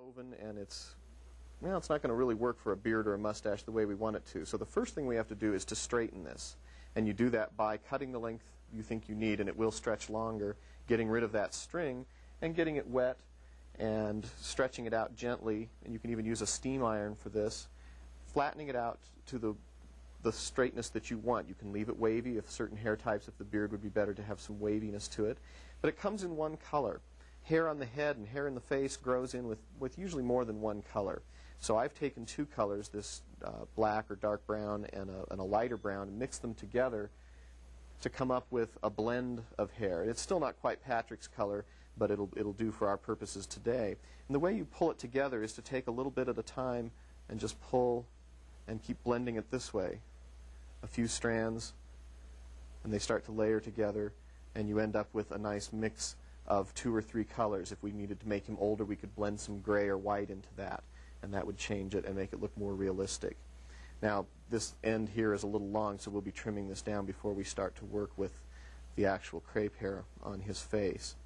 woven, and it's not going to really work for a beard or a mustache the way we want it to. So the first thing we have to do is to straighten this. And you do that by cutting the length you think you need, and it will stretch longer, getting rid of that string, and getting it wet and stretching it out gently. And you can even use a steam iron for this, flattening it out to the straightness that you want. You can leave it wavy if certain hair types, if the beard would be better to have some waviness to it. But it comes in one color. Hair on the head and hair in the face grows in with usually more than one color. So I've taken two colors, this black or dark brown and a lighter brown, and mixed them together to come up with a blend of hair. It's still not quite Patrick's color, but it'll do for our purposes today. And the way you pull it together is to take a little bit at a time and just pull and keep blending it this way. A few strands, and they start to layer together, and you end up with a nice mix of 2 or 3 colors. If we needed to make him older, we could blend some gray or white into that, and that would change it and make it look more realistic. Now, this end here is a little long, so we'll be trimming this down before we start to work with the actual crepe hair on his face.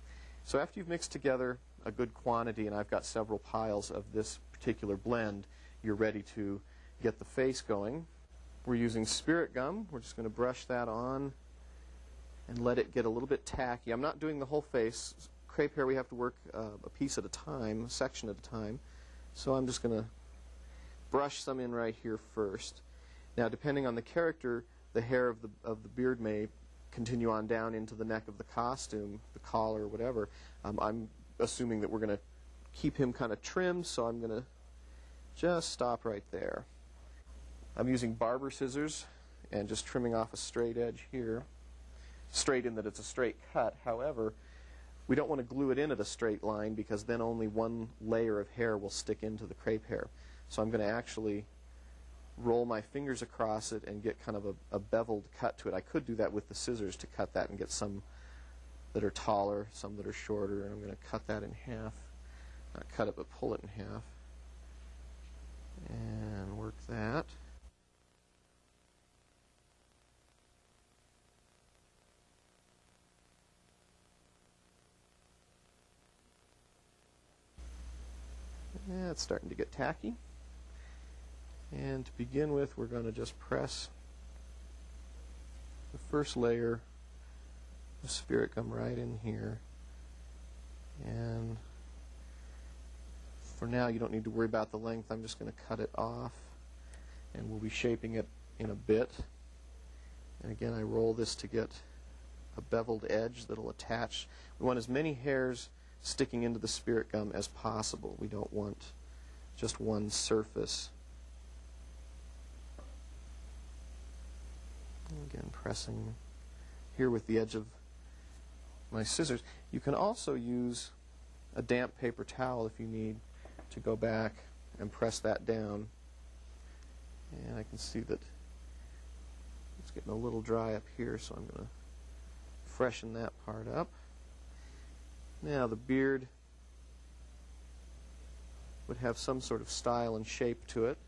So after you've mixed together a good quantity, and I've got several piles of this particular blend, you're ready to get the face going. We're using spirit gum. We're just going to brush that on and let it get a little bit tacky. I'm not doing the whole face. Crepe hair we have to work a piece at a time, a section at a time. So I'm just going to brush some in right here first. Now, depending on the character, the hair of the beard may continue on down into the neck of the costume, the collar, or whatever. I'm assuming that we're going to keep him kind of trimmed, so I'm going to just stop right there. I'm using barber scissors and just trimming off a straight edge here. Straight in that it's a straight cut. However, we don't want to glue it in at a straight line because then only one layer of hair will stick into the crepe hair. So I'm going to actually roll my fingers across it and get kind of a beveled cut to it. I could do that with the scissors to cut that and get some that are taller, some that are shorter, and I'm going to cut that in half. Not cut it, but pull it in half. And work that. Yeah, it's starting to get tacky. And to begin with, we're going to just press the first layer of spirit gum right in here. And for now, you don't need to worry about the length. I'm just going to cut it off, and we'll be shaping it in a bit. And again, I roll this to get a beveled edge that'll attach. We want as many hairs sticking into the spirit gum as possible. We don't want just one surface. Again, pressing here with the edge of my scissors. You can also use a damp paper towel if you need to go back and press that down. And I can see that it's getting a little dry up here, so I'm going to freshen that part up. Now the beard would have some sort of style and shape to it.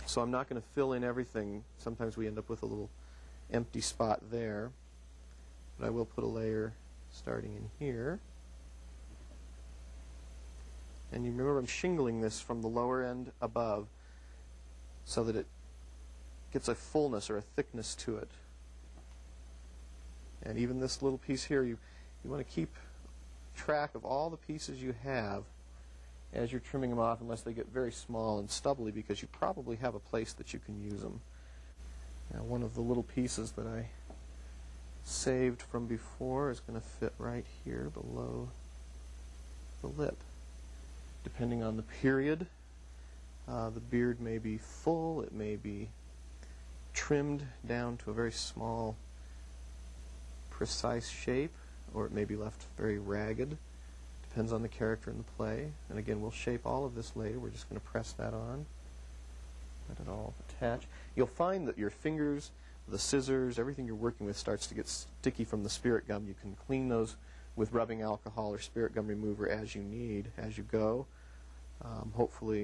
So I'm not going to fill in everything. Sometimes we end up with a little empty spot there. But I will put a layer starting in here. And you remember I'm shingling this from the lower end above so that it gets a fullness or a thickness to it. And even this little piece here, you want to keep track of all the pieces you have as you're trimming them off, unless they get very small and stubbly, because you probably have a place that you can use them. Now, one of the little pieces that I saved from before is going to fit right here below the lip. Depending on the period, the beard may be full, it may be trimmed down to a very small, precise shape, or it may be left very ragged. Depends on the character in the play. And again, we'll shape all of this later. We're just going to press that on. Let it all attach. You'll find that your fingers, the scissors, everything you're working with starts to get sticky from the spirit gum. You can clean those with rubbing alcohol or spirit gum remover as you need, as you go. Hopefully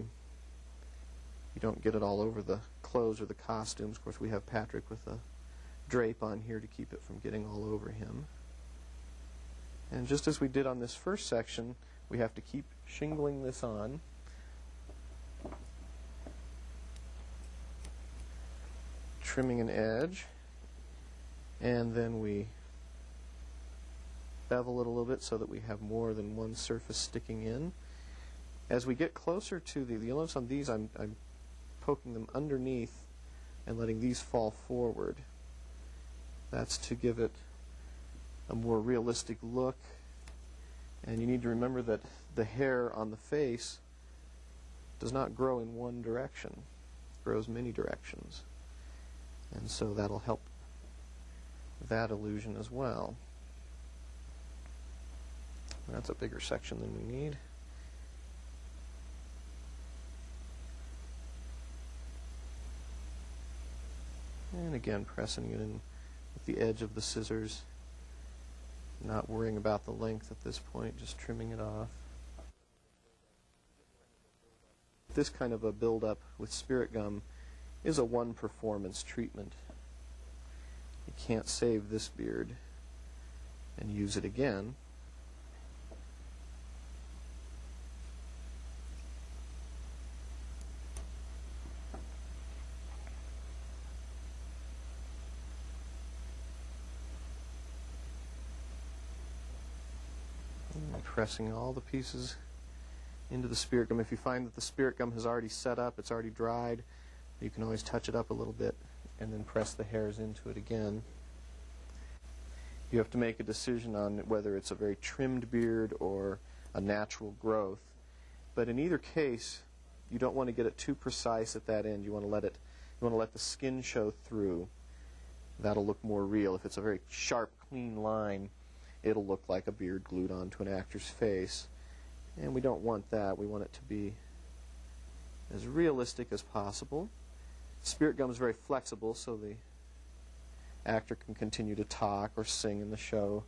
you don't get it all over the clothes or the costumes. Of course, we have Patrick with a drape on here to keep it from getting all over him. And just as we did on this first section, we have to keep shingling this on. Trimming an edge, and then we bevel it a little bit so that we have more than one surface sticking in. As we get closer to you'll notice on these I'm poking them underneath and letting these fall forward. That's to give it a more realistic look. And you need to remember that the hair on the face does not grow in one direction. It grows many directions. And so that'll help that illusion as well. That's a bigger section than we need. And again, pressing it in with the edge of the scissors, not worrying about the length at this point, just trimming it off. This kind of a build-up with spirit gum is a one performance treatment. You can't save this beard and use it again. And pressing all the pieces into the spirit gum. If you find that the spirit gum has already set up, it's already dried, you can always touch it up a little bit and then press the hairs into it again. You have to make a decision on whether it's a very trimmed beard or a natural growth. But in either case, you don't want to get it too precise at that end. You want to let the skin show through. That'll look more real. If it's a very sharp, clean line, it'll look like a beard glued onto an actor's face. And we don't want that. We want it to be as realistic as possible. Spirit gum is very flexible, so the actor can continue to talk or sing in the show.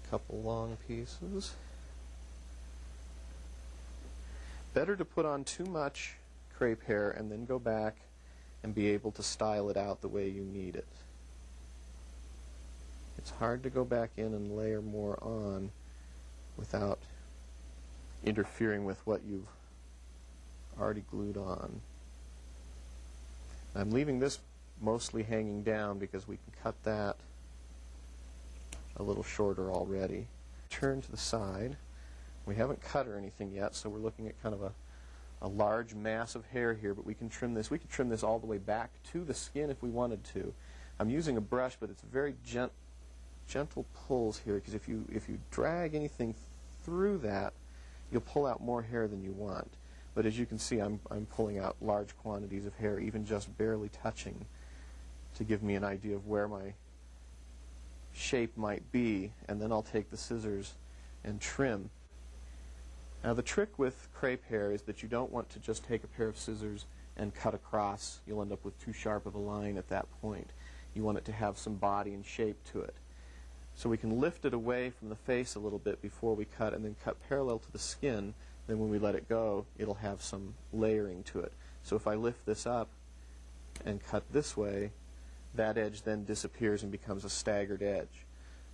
Couple long pieces. Better to put on too much crepe hair and then go back and be able to style it out the way you need it. It's hard to go back in and layer more on without interfering with what you've already glued on. I'm leaving this mostly hanging down because we can cut that a little shorter already. Turn to the side. We haven't cut or anything yet, so we're looking at kind of a large mass of hair here, but we can trim this. We could trim this all the way back to the skin if we wanted to. I'm using a brush, but it's very gentle pulls here, because if you drag anything through that, you'll pull out more hair than you want. But as you can see, I'm pulling out large quantities of hair, even just barely touching, to give me an idea of where my shape might be, and then I'll take the scissors and trim. Now the trick with crepe hair is that you don't want to just take a pair of scissors and cut across. You'll end up with too sharp of a line at that point. You want it to have some body and shape to it. So we can lift it away from the face a little bit before we cut, and then cut parallel to the skin. Then when we let it go, it'll have some layering to it. So if I lift this up and cut this way, that edge then disappears and becomes a staggered edge.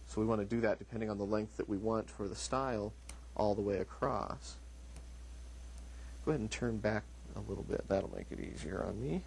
So we want to do that depending on the length that we want for the style all the way across. Go ahead and turn back a little bit. That'll make it easier on me.